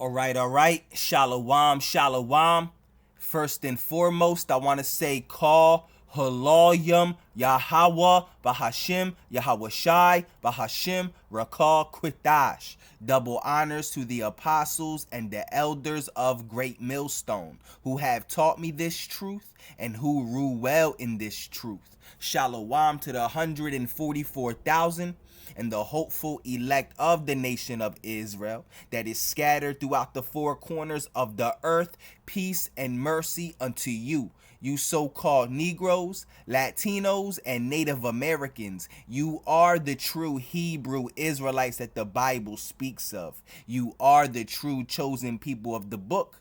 All right. Shalom, shalom. First and foremost, I want to say call Haloyam Yahweh Bahashim Yahweh Shai Bahashim Rakal Quitash. Double honors to the apostles and the elders of Great Millstone, who have taught me this truth and who rule well in this truth. Shalom to the 144,000 and the hopeful elect of the nation of Israel that is scattered throughout the four corners of the earth. Peace and mercy unto you, you so-called Negroes, Latinos, and Native Americans. You are the true Hebrew Israelites that the Bible speaks of. You are the true chosen people of the book.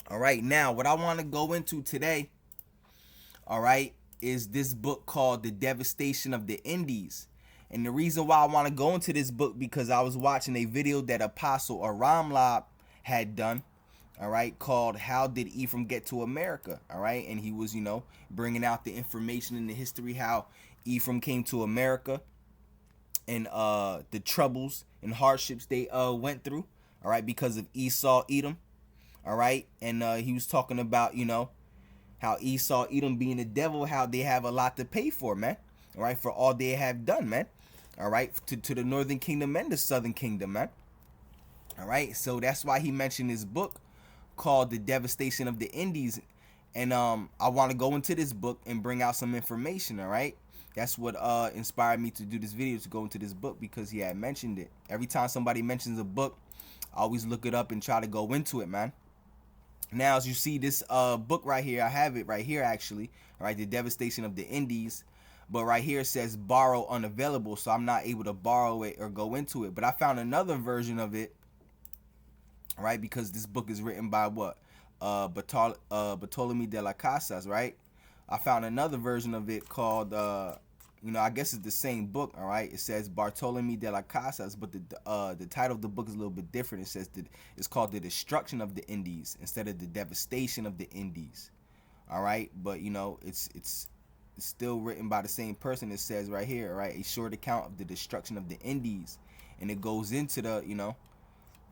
All right, now what I want to go into today, all right, is this book called The Devastation of the Indies. And the reason why I want to go into this book, because I was watching a video that Apostle Aramlab had done, all right, called How Did Ephraim Get to America? All right, and he was, bringing out the information in the history how Ephraim came to America and the troubles and hardships they went through, all right, because of Esau, Edom, all right, and he was talking about, how Esau, Edom being the devil, how they have a lot to pay for, man, all right, for all they have done, man. All right, to the northern kingdom and the southern kingdom, man. All right, so that's why he mentioned his book called The Devastation of the Indies. And I want to go into this book and bring out some information. All right, that's what inspired me to do this video, to go into this book, because he had mentioned it. Every time somebody mentions a book, I always look it up and try to go into it, man. Now, as you see this book right here, I have it right here actually. All right, The Devastation of the Indies. But right here it says borrow unavailable, so I'm not able to borrow it or go into it. But I found another version of it, right? Because this book is written by what? Bartolome de las Casas, right? I found another version of it called, I guess it's the same book, all right? It says Bartolome de las Casas, but the title of the book is a little bit different. It says that it's called The Destruction of the Indies instead of The Devastation of the Indies, all right? But, it's still written by the same person. It says right here, right, a short account of the destruction of the Indies, and it goes into the, all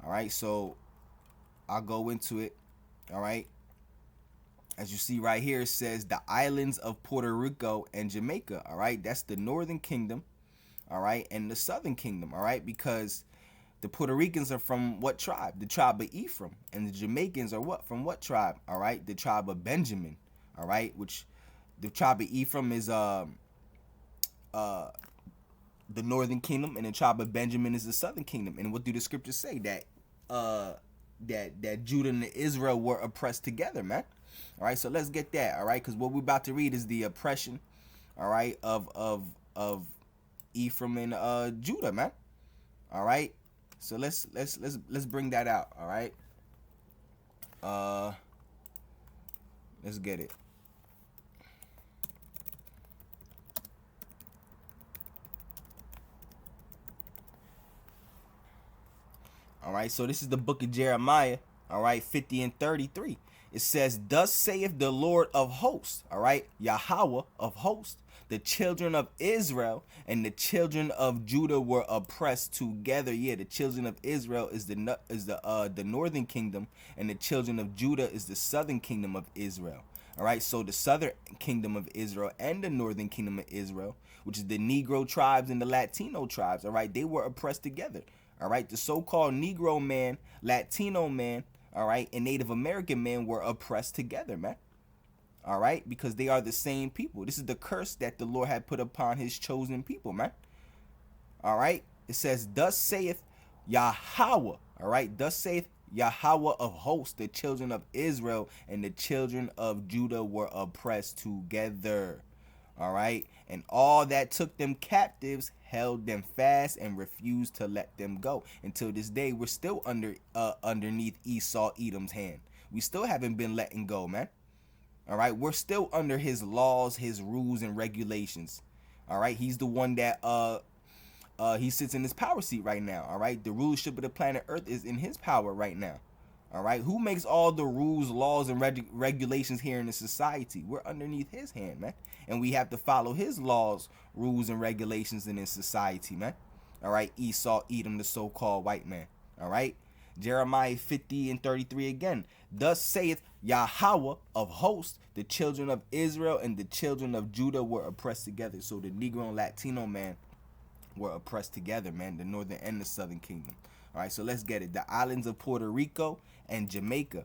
right, so I'll go into it. All right, as you see right here, it says the islands of Puerto Rico and Jamaica. All right, that's the northern kingdom, all right, and the southern kingdom, all right, because the Puerto Ricans are from what tribe? The tribe of Ephraim. And the Jamaicans are what? From what tribe? All right, the tribe of Benjamin, all right, which the tribe of Ephraim is the northern kingdom, and the tribe of Benjamin is the southern kingdom. And what do the scriptures say? That Judah and Israel were oppressed together, man. All right, so let's get that. All right, because what we're about to read is the oppression, all right, of Ephraim and Judah, man. All right, so let's bring that out. All right, let's get it. All right, so this is the book of Jeremiah, all right, 50 and 33. It says, thus saith the Lord of hosts, all right, Yahweh of hosts, the children of Israel and the children of Judah were oppressed together. Yeah, the children of Israel is the northern kingdom, and the children of Judah is the southern kingdom of Israel. All right, so the southern kingdom of Israel and the northern kingdom of Israel, which is the Negro tribes and the Latino tribes, all right, they were oppressed together. All right, the so-called Negro man, Latino man, all right, and Native American man were oppressed together, man. All right, because they are the same people. This is the curse that the Lord had put upon his chosen people, man. All right, it says, thus saith Yahweh, all right, thus saith Yahweh of hosts, the children of Israel and the children of Judah were oppressed together. All right, and all that took them captives held them fast and refused to let them go. Until this day, we're still underneath Esau, Edom's hand. We still haven't been letting go, man. All right, we're still under his laws, his rules, and regulations. All right, he's the one that he sits in his power seat right now. All right, the rulership of the planet Earth is in his power right now. All right, who makes all the rules, laws, and regulations here in the society? We're underneath his hand, man, and we have to follow his laws, rules, and regulations in his society, man. All right, Esau, Edom, the so-called white man. All right, Jeremiah 50:33 again. Thus saith Yahweh of hosts, the children of Israel and the children of Judah were oppressed together. So the Negro and Latino man were oppressed together, man, the northern and the southern kingdom. All right, so let's get it. The islands of Puerto Rico and Jamaica.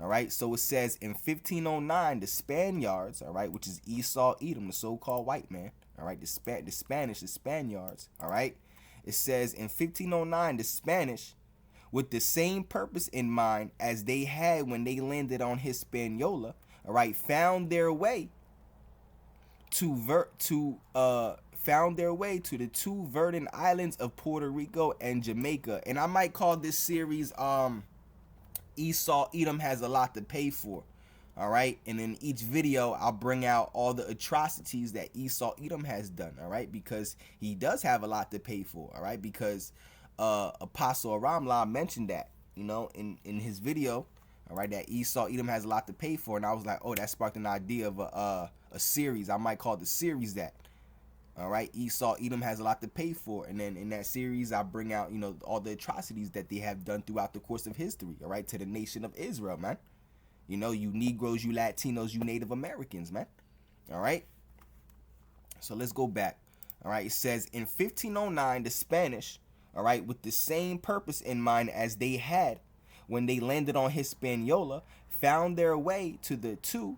All right, so it says in 1509, the Spaniards, all right, which is Esau, Edom, the so-called white man, all right, the Spaniards, all right. It says in 1509, the Spanish, with the same purpose in mind as they had when they landed on Hispaniola, all right, found their way to the two verdant islands of Puerto Rico and Jamaica. And I might call this series Esau Edom has a lot to pay for. All right, and in each video I'll bring out all the atrocities that Esau Edom has done, all right, because he does have a lot to pay for, all right, because Apostle Ramla mentioned that, you know, in his video, all right, that Esau Edom has a lot to pay for. And I was like, oh, that sparked an idea of a series. I might call the series that. All right, Esau Edom has a lot to pay for. And then in that series, I bring out, you know, all the atrocities that they have done throughout the course of history, all right, to the nation of Israel, man. You know, you Negroes, you Latinos, you Native Americans, man. All right. So let's go back. All right. It says in 1509, the Spanish, all right, with the same purpose in mind as they had when they landed on Hispaniola, found their way to the two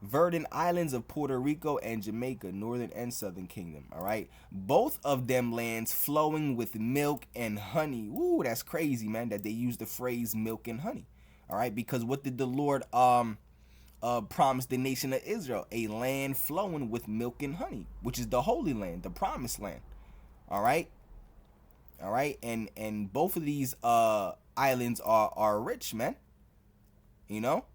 verdant islands of Puerto Rico and Jamaica, northern and southern kingdom. All right. Both of them lands flowing with milk and honey. Ooh, that's crazy, man, that they use the phrase milk and honey. All right, because what did the Lord promise the nation of Israel? A land flowing with milk and honey, which is the Holy Land, the Promised Land. All right, and both of these islands are rich, man. You know,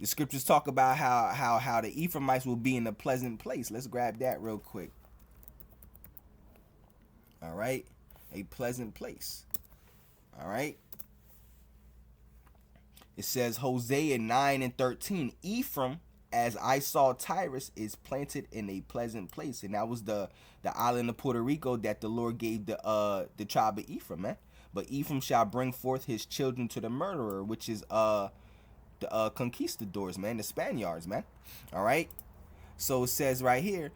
the scriptures talk about how the Ephraimites will be in a pleasant place. Let's grab that real quick. All right, a pleasant place. All right. It says Hosea 9:13, Ephraim, as I saw Tyrus, is planted in a pleasant place. And that was the island of Puerto Rico that the Lord gave the tribe of Ephraim, man. But Ephraim shall bring forth his children to the murderer, which is the conquistadors, man, the Spaniards, man. All right. So it says right here,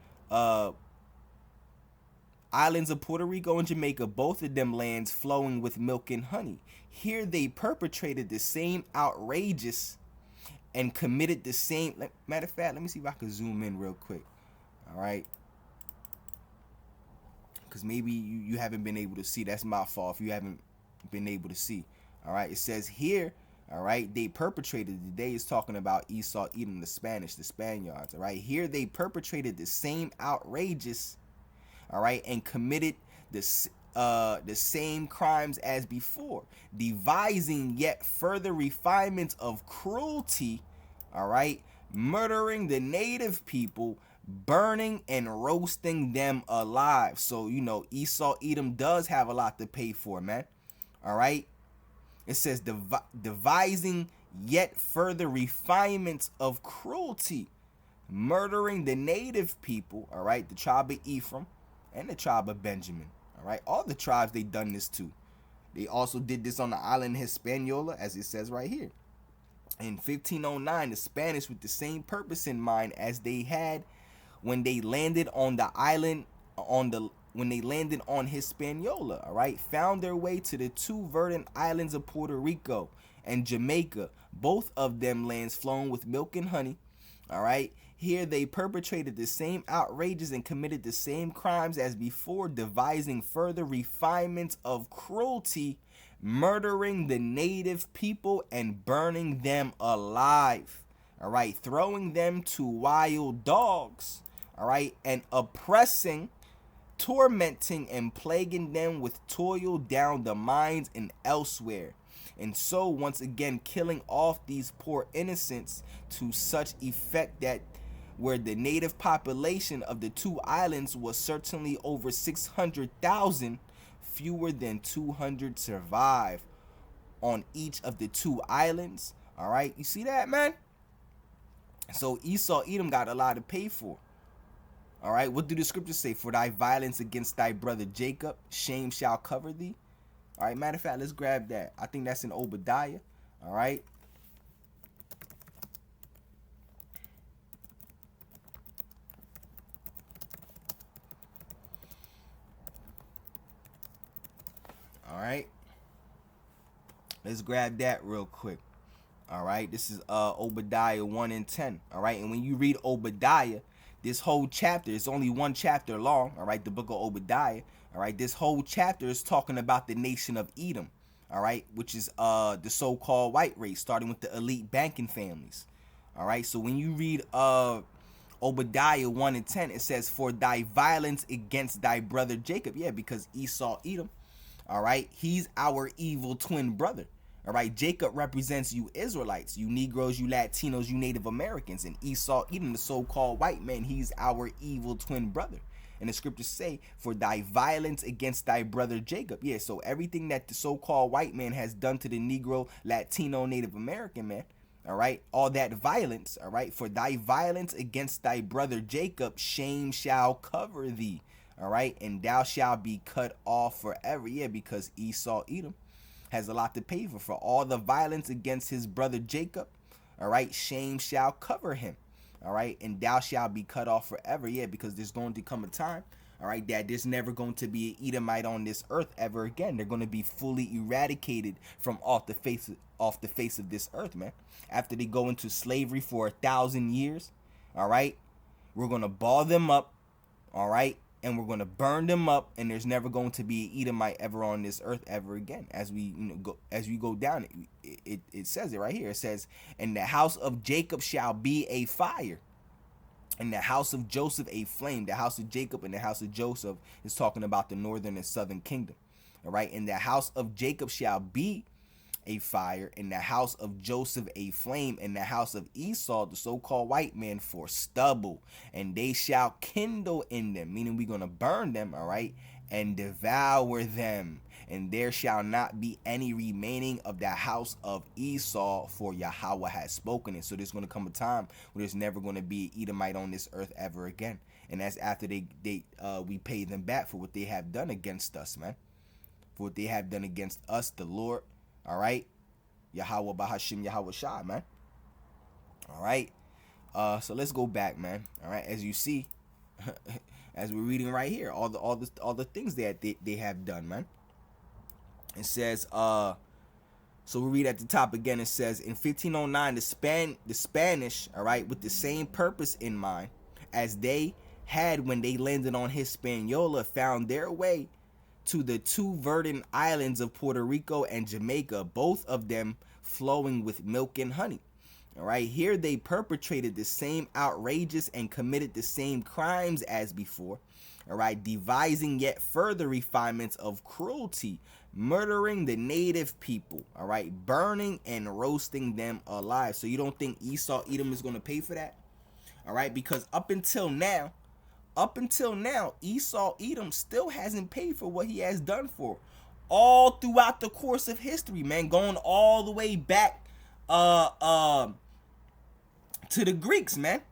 islands of Puerto Rico and Jamaica, both of them lands flowing with milk and honey. Here they perpetrated the same outrageous and committed the same. Matter of fact, let me see if I can zoom in real quick. All right. Because maybe you haven't been able to see. That's my fault if you haven't been able to see. All right. It says here, all right, they perpetrated. Today is talking about Esau Edom, the Spaniards. All right. Here they perpetrated the same outrageous, all right, and committed the same crimes as before, devising yet further refinements of cruelty, all right, murdering the native people, burning and roasting them alive. So, you know, Esau Edom does have a lot to pay for, man. All right. It says devising yet further refinements of cruelty, murdering the native people, all right, the tribe of Ephraim and the tribe of Benjamin. All right, all the tribes they done this to. They also did this on the island Hispaniola, as it says right here. In 1509, the Spanish, with the same purpose in mind as they had when they landed on the island when they landed on Hispaniola, all right, found their way to the two verdant islands of Puerto Rico and Jamaica, both of them lands flowing with milk and honey. All right. Here they perpetrated the same outrages and committed the same crimes as before, devising further refinements of cruelty, murdering the native people and burning them alive. All right, throwing them to wild dogs. All right, and oppressing, tormenting, and plaguing them with toil down the mines and elsewhere. And so once again killing off these poor innocents to such effect that where the native population of the two islands was certainly over 600,000, fewer than 200 survive on each of the two islands. All right, you see that, man? So Esau Edom got a lot to pay for. All right, what do the scriptures say? For thy violence against thy brother Jacob, shame shall cover thee. All right, matter of fact, let's grab that. I think that's in Obadiah. All right. All right. Let's grab that real quick. All right. This is Obadiah 1 and 10. All right. And when you read Obadiah, this whole chapter is only one chapter long. All right. The book of Obadiah. All right. This whole chapter is talking about the nation of Edom. All right. Which is the so-called white race, starting with the elite banking families. All right. So when you read Obadiah 1 and 10, it says, for thy violence against thy brother Jacob. Yeah, because Esau, Edom. All right. He's our evil twin brother. All right. Jacob represents you Israelites, you Negroes, you Latinos, you Native Americans. And Esau, Edom, the so-called white man, he's our evil twin brother. And the scriptures say, for thy violence against thy brother Jacob. Yeah, so everything that the so-called white man has done to the Negro, Latino, Native American man, all right, all that violence, all right, for thy violence against thy brother Jacob, shame shall cover thee, all right, and thou shalt be cut off forever. Yeah, because Esau, Edom, has a lot to pay for all the violence against his brother Jacob. All right, shame shall cover him. All right, and thou shalt be cut off forever. Yeah, because there's going to come a time, all right, that there's never going to be an Edomite on this earth ever again. They're going to be fully eradicated from off the face of this earth, man. After they go into slavery for 1,000 years, all right, we're going to ball them up, all right, and we're going to burn them up, and there's never going to be an Edomite ever on this earth ever again. As we go down, it says it right here. It says, and the house of Jacob shall be a fire, and the house of Joseph a flame. The house of Jacob and the house of Joseph is talking about the northern and southern kingdom. All right, and the house of Jacob shall be a fire, and the house of Joseph a flame, and the house of Esau, the so-called white man, for stubble, and they shall kindle in them, meaning we're gonna burn them, all right, and devour them, and there shall not be any remaining of the house of Esau, for Yahweh has spoken it. So there's gonna come a time where there's never gonna be an Edomite on this earth ever again, and that's after we pay them back for what they have done against us, man, for what they have done against us, the Lord. All right, Yahweh Bahashim Yahweh Shah, man. All right, so let's go back, man. All right, as you see, as we're reading right here, all the things that they have done, man. It says, so we read at the top again. It says, in 1509, the Spanish, all right, with the same purpose in mind as they had when they landed on Hispaniola, found their way to the two verdant islands of Puerto Rico and Jamaica, both of them flowing with milk and honey. All right, here they perpetrated the same outrages and committed the same crimes as before. All right, devising yet further refinements of cruelty, murdering the native people. All right, burning and roasting them alive. So you don't think Esau, Edom is going to pay for that? All right, because up until now, Esau, Edom still hasn't paid for what he has done for all throughout the course of history, man, going all the way back to the Greeks, man.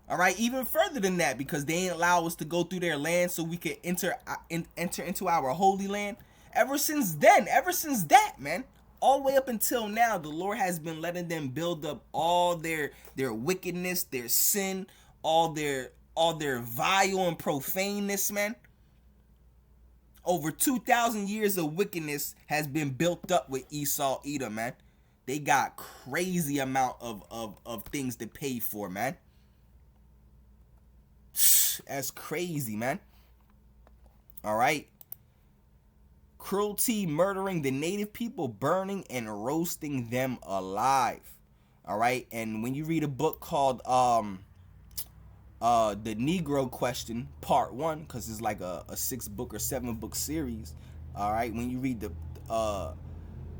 All right, even further than that, because they ain't allow us to go through their land so we could enter into our holy land. Ever since that, man, all the way up until now, the Lord has been letting them build up all their wickedness, their sin, all their vile and profaneness, man. Over 2,000 years of wickedness has been built up with Esau, Edom, man. They got crazy amount of things to pay for, man. That's crazy, man. All right. Cruelty, murdering the native people, burning and roasting them alive. All right. And when you read a book called the Negro Question Part 1, because it's like a 6-book or 7-book series. All right, when you read the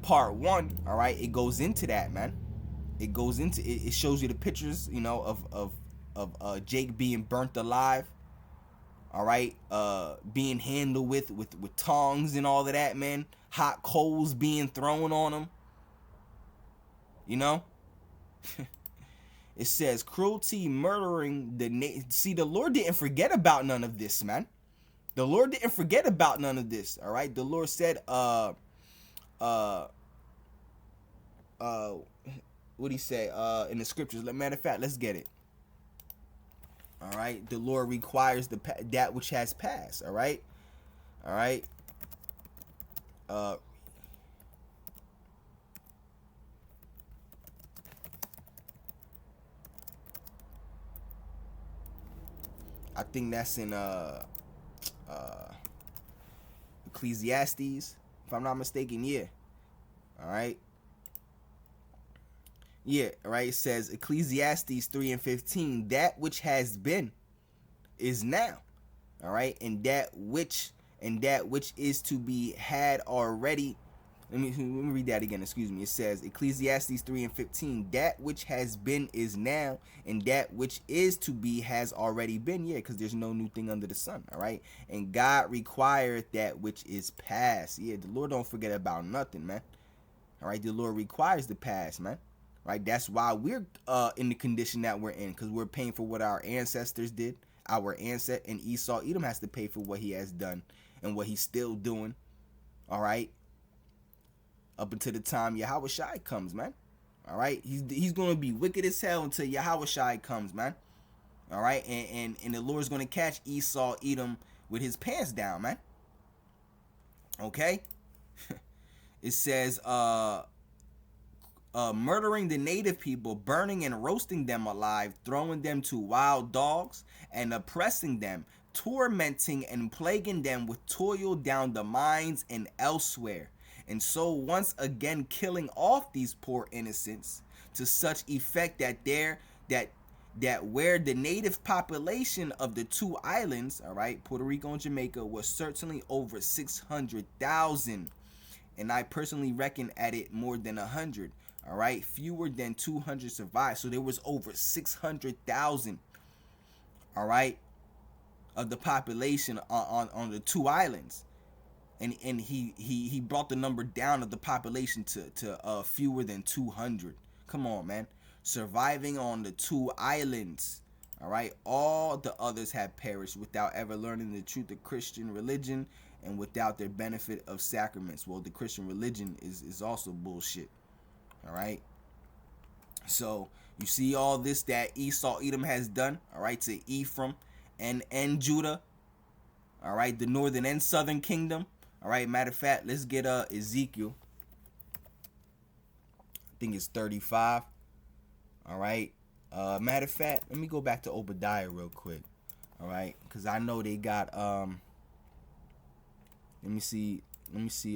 Part 1, all right, it goes into that, man. It goes into it shows you the pictures, you know, of Jake being burnt alive. All right, being handled with tongs and all of that, man. Hot coals being thrown on him. You know. It says cruelty, murdering the See, the Lord didn't forget about none of this, man. The Lord didn't forget about none of this. All right. The Lord said, uh uh what do he say in the scriptures? Matter of fact, let's get it. All right, the Lord requires that which has passed. All right, all right. Uh, I think that's in Ecclesiastes, if I'm not mistaken. Yeah. All right. Yeah. All right. It says Ecclesiastes 3:15. That which has been is now. All right, and that which is to be had already. Let me read that again. Excuse me. It says Ecclesiastes 3:15. That which has been is now, and that which is to be has already been. Yeah, because there's no new thing under the sun. All right, and God required that which is past. Yeah, the Lord don't forget about nothing, man. All right, the Lord requires the past, man. Right, that's why we're in the condition that we're in, because we're paying for what our ancestors did. Our ancestor and Esau, Edom has to pay for what he has done and what he's still doing. All right, up until the time Yahweh Shai comes, man. All right, he's gonna be wicked as hell until Yahweh Shai comes, man. All right, and the Lord's gonna catch Esau, Edom with his pants down, man. Okay, it says murdering the native people, burning and roasting them alive, throwing them to wild dogs, and oppressing them, tormenting and plaguing them with toil down the mines and elsewhere. And so once again killing off these poor innocents to such effect that where the native population of the two islands, all right, Puerto Rico and Jamaica, was certainly over 600,000. And I personally reckon at it more than 100. All right, fewer than 200 survived. So there was over 600,000. All right, of the population on the two islands, and he brought the number down of the population to fewer than 200. Come on, man, surviving on the two islands. All right, all the others have perished without ever learning the truth of Christian religion and without their benefit of sacraments. Well, the Christian religion is also bullshit. All right, so you see all this that Esau Edom has done, all right, to Ephraim and Judah, all right, the northern and southern kingdom. All right, matter of fact, let's get Ezekiel. I think it's 35. All right, matter of fact, let me go back to Obadiah real quick. All right, because I know they got let me see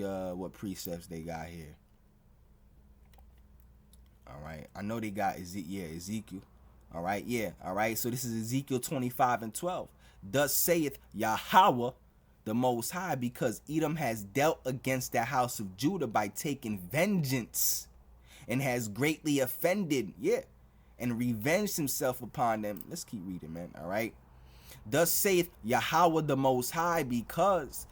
what precepts they got here. All right, I know they got Ezekiel. All right, yeah, all right. So this is Ezekiel 25:12. Thus saith Yahweh, the Most High, because Edom has dealt against the house of Judah by taking vengeance, and has greatly offended, and revenged himself upon them. Let's keep reading, man. All right. Thus saith Yahweh, the Most High, because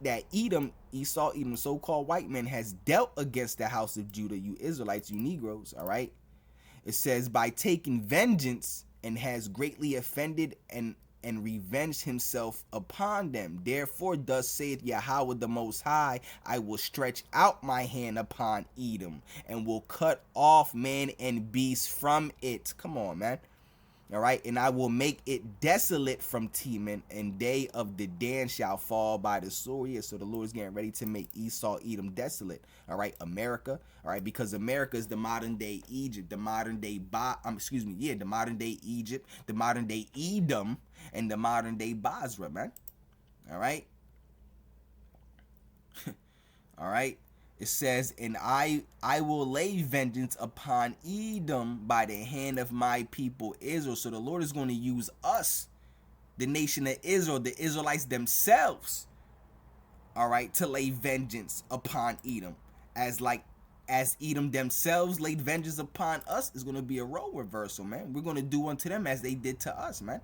that Edom, Esau, Edom, so-called white man, has dealt against the house of Judah, you Israelites, you Negroes, all right? It says, by taking vengeance, and has greatly offended and revenged himself upon them. Therefore, thus saith Yahweh the Most High, I will stretch out my hand upon Edom, and will cut off man and beast from it. Come on, man. All right, and I will make it desolate from Teman, and they of the Dan shall fall by the sword. Yeah, so the Lord is getting ready to make Esau, Edom desolate. All right, America. All right, because America is the modern day Egypt, the modern day the modern day Egypt, the modern day Edom, and the modern day Basra, man. All right. All right. It says, and I will lay vengeance upon Edom by the hand of my people Israel. So the Lord is going to use us, the nation of Israel, the Israelites themselves, all right, to lay vengeance upon Edom. As Edom themselves laid vengeance upon us, is going to be a role reversal, man. We're going to do unto them as they did to us, man.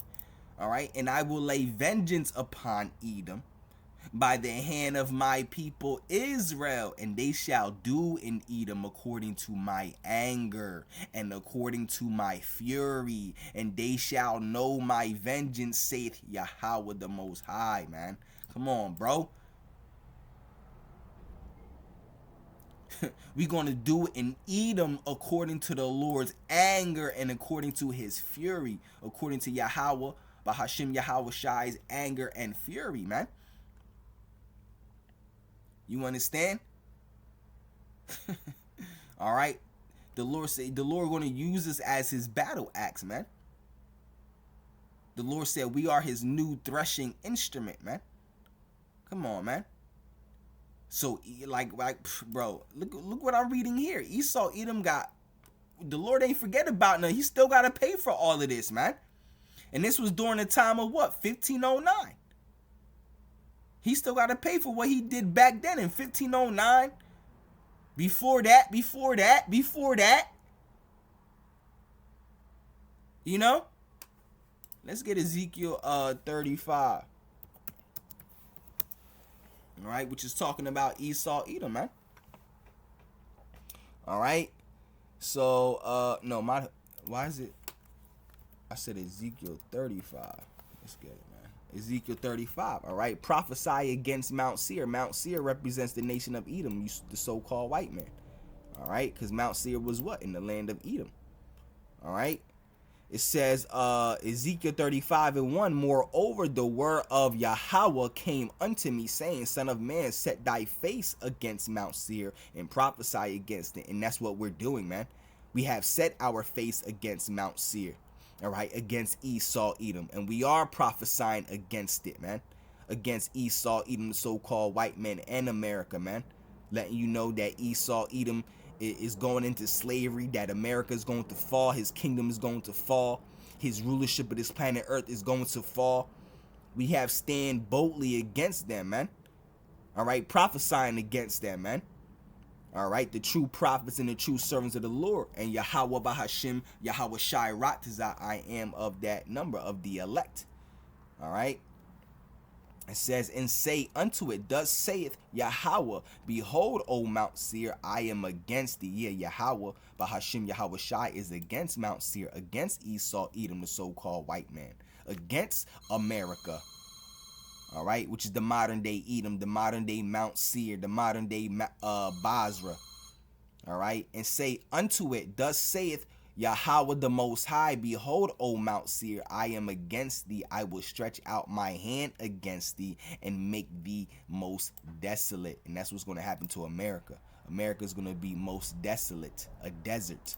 All right, and I will lay vengeance upon Edom by the hand of my people Israel, and they shall do in Edom according to my anger and according to my fury, and they shall know my vengeance, saith Yahweh the Most High, man. Come on, bro. We're going to do it in Edom according to the Lord's anger and according to his fury, according to Yahweh, Bahashim Yahweh Shai's anger and fury, man. You understand? All right. The Lord said, the Lord going to use us as his battle axe, man. The Lord said we are his new threshing instrument, man. Come on, man. So, like, bro, look what I'm reading here. Esau, Edom got, the Lord ain't forget about nothing. He still got to pay for all of this, man. And this was during the time of what? 1509. He still got to pay for what he did back then in 1509. Before that. You know? Let's get Ezekiel 35. All right, which is talking about Esau, Edom, man. All right. So, no, why is it? I said Ezekiel 35. Let's get it, man. Ezekiel 35. All right. Prophesy against Mount Seir. Mount Seir represents the nation of Edom, the so-called white man. All right. Because Mount Seir was what? In the land of Edom. All right. It says, Ezekiel 35:1, moreover, the word of Yahweh came unto me, saying, Son of man, set thy face against Mount Seir and prophesy against it. And that's what we're doing, man. We have set our face against Mount Seir, all right, against Esau, Edom. And we are prophesying against it, man. Against Esau, Edom, the so-called white man, and America, man. Letting you know that Esau, Edom is going into slavery, that America is going to fall, his kingdom is going to fall, his rulership of this planet Earth is going to fall. We have stand boldly against them, man. All right, prophesying against them, man. All right, the true prophets and the true servants of the Lord. And Yahweh Bahashim, Yahweh Shai Ratazah, I am of that number of the elect. All right. It says, and say unto it, thus saith Yahweh, behold, O Mount Seir, I am against thee. Yeah, Yahweh, Bahashim Yahweh Shai is against Mount Seir, against Esau, Edom, the so-called white man, against America. All right, which is the modern day Edom, the modern day Mount Seir, the modern day Basra. All right, and say unto it, thus saith Yahweh the Most High, behold, O Mount Seir, I am against thee. I will stretch out my hand against thee and make thee most desolate. And that's what's going to happen to America. America is going to be most desolate, a desert.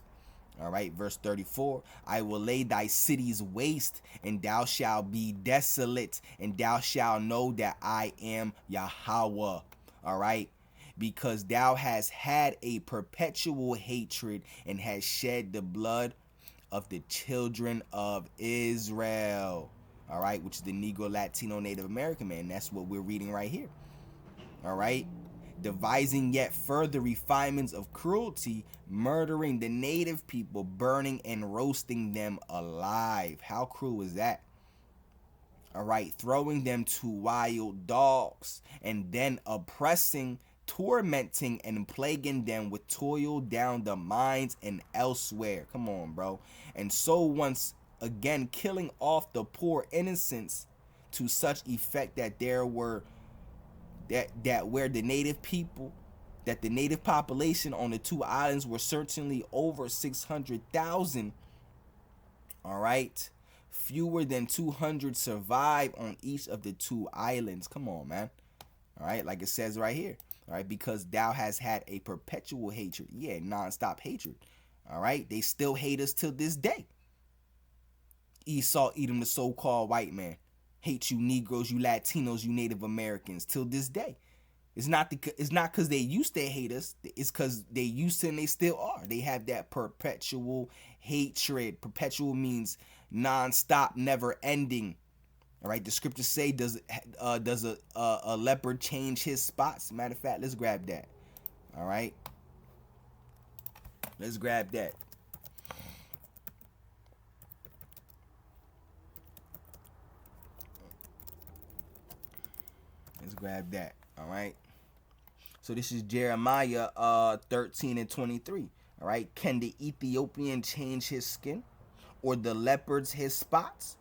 All right, verse 34, I will lay thy cities waste, and thou shalt be desolate, and thou shalt know that I am Yahweh. All right. Because thou hast had a perpetual hatred and has shed the blood of the children of Israel. All right, which is the Negro, Latino, Native American man. That's what we're reading right here. All right, devising yet further refinements of cruelty, murdering the native people, burning and roasting them alive. How cruel is that? All right, throwing them to wild dogs, and then oppressing, tormenting, and plaguing them with toil down the mines and elsewhere. Come on, bro. And so once again killing off the poor innocents to such effect that there were that where the native people, that the native population on the two islands were certainly over 600,000. All right, fewer than 200 survive on each of the two islands. Come on, man. All right, like it says right here. All right, because thou hast had a perpetual hatred. Yeah, nonstop hatred. All right, they still hate us till this day. Esau, Edom, the so-called white man, hate you Negroes, you Latinos, you Native Americans till this day. It's not because they used to hate us. It's because they used to and they still are. They have that perpetual hatred. Perpetual means nonstop, never ending. All right, the scriptures say, does a leopard change his spots? Matter of fact, let's grab that. All right, let's grab that. Let's grab that. All right. So this is Jeremiah 13:23. All right. Can the Ethiopian change his skin, or the leopards his spots?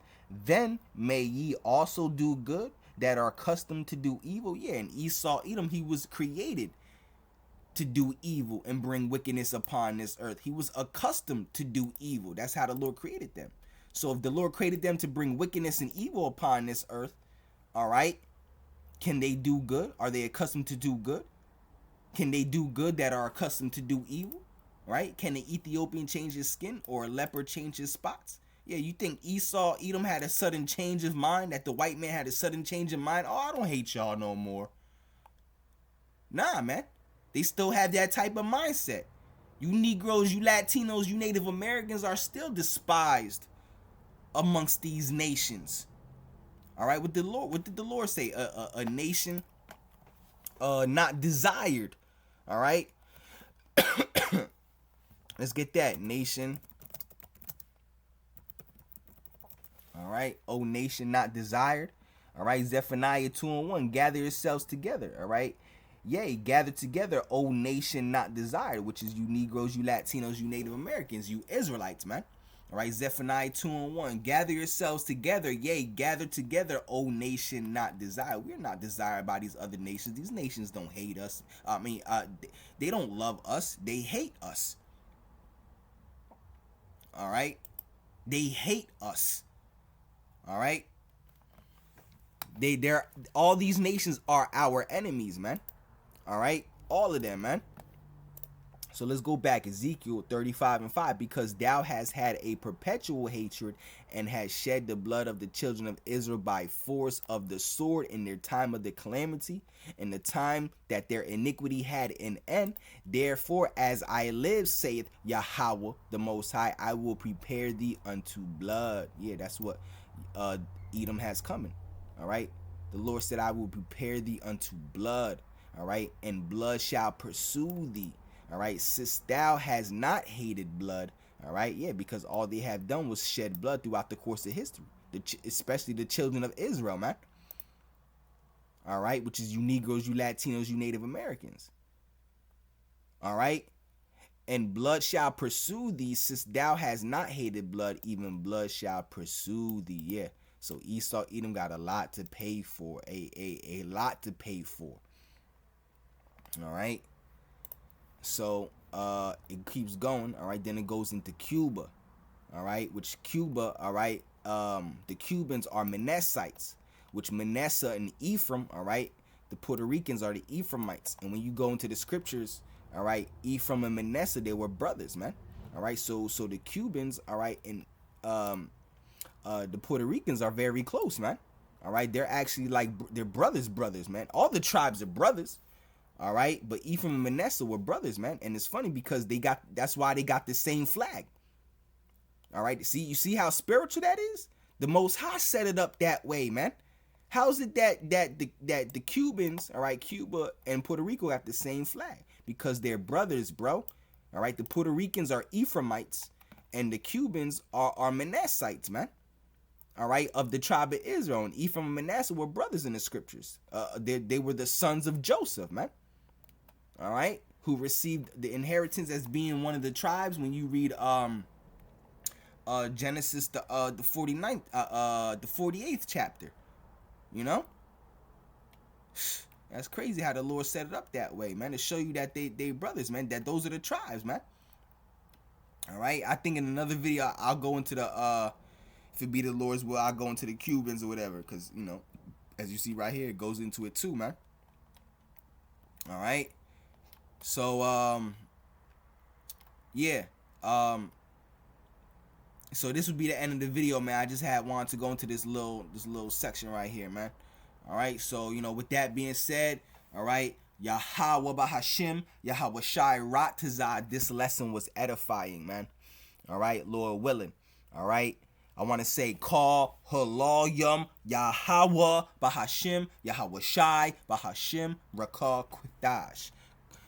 Then may ye also do good that are accustomed to do evil. Yeah, and Esau, Edom, he was created to do evil and bring wickedness upon this earth. He was accustomed to do evil. That's how the Lord created them. So if the Lord created them to bring wickedness and evil upon this earth, all right, can they do good? Are they accustomed to do good? Can they do good that are accustomed to do evil? Right? Can an Ethiopian change his skin or a leopard change his spots? Yeah, you think Edom had a sudden change of mind, that the white man had a sudden change of mind? Oh, I don't hate y'all no more. Nah, man. They still have that type of mindset. You Negroes, you Latinos, you Native Americans are still despised amongst these nations. All right, what did the Lord say? A nation not desired. All right. Let's get that. Nation. All right. Oh, nation not desired. All right. Zephaniah 2:1. Gather yourselves together. All right. Yea, gather together, O nation not desired, which is you Negroes, you Latinos, you Native Americans, you Israelites, man. All right. Zephaniah 2:1. Gather yourselves together. Yea, gather together, O nation not desired. We're not desired by these other nations. These nations don't hate us. They don't love us. They hate us. All right. They hate us. All right. They're all these nations are our enemies, man. All right. All of them, man. So let's go back. Ezekiel 35:5. Because thou hast had a perpetual hatred and hast shed the blood of the children of Israel by force of the sword in their time of the calamity, in the time that their iniquity had an end. Therefore, as I live, saith Yahweh the Most High, I will prepare thee unto blood. Yeah, that's what Edom has coming. All right. The Lord said, I will prepare thee unto blood. All right. And blood shall pursue thee. All right, since thou has not hated blood, all right, yeah, because all they have done was shed blood throughout the course of history, especially the children of Israel, man. All right, which is you Negroes, you Latinos, you Native Americans. All right, and blood shall pursue thee, since thou has not hated blood, even blood shall pursue thee. Yeah, so Edom got a lot to pay for, a lot to pay for. All right. So it keeps going, all right. Then it goes into Cuba, all right. Which Cuba, all right. The Cubans are Manassites, which Manasseh and Ephraim, all right. The Puerto Ricans are the Ephraimites, and when you go into the scriptures, all right, Ephraim and Manasseh, they were brothers, man. All right. So the Cubans, all right, and the Puerto Ricans are very close, man. All right. They're actually like they're brothers, man. All the tribes are brothers. All right, but Ephraim and Manasseh were brothers, man, and it's funny because that's why they got the same flag. All right, you see how spiritual that is? The Most High set it up that way, man. How is it that the Cubans, all right, Cuba and Puerto Rico got the same flag? Because they're brothers, bro. All right, the Puerto Ricans are Ephraimites, and the Cubans are Manassites, man. All right, of the tribe of Israel, and Ephraim and Manasseh were brothers in the scriptures. They were the sons of Joseph, man. All right, who received the inheritance as being one of the tribes. When you read Genesis the 49th the 48th chapter, you know, that's crazy how the Lord set it up that way, man, to show you that they brothers, man, that those are the tribes, man. All right, I think in another video I'll go into the if it be the Lord's will, I'll go into the Cubans or whatever, because you know, as you see right here, it goes into it too, man. All right. So yeah, so this would be the end of the video, man. I just wanted to go into this little section right here, man. All right, so you know, with that being said, all right, Yahweh Bahashim, Yahweh Shai Ratazah, this lesson was edifying, man. All right, Lord willing. All right, I want to say call Halalyum, Yahweh Bahashim, Yahweh Shai Bahashim Rakah Qudash.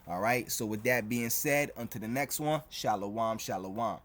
All right, so with that being said, until the next one, Shalom, Shalom.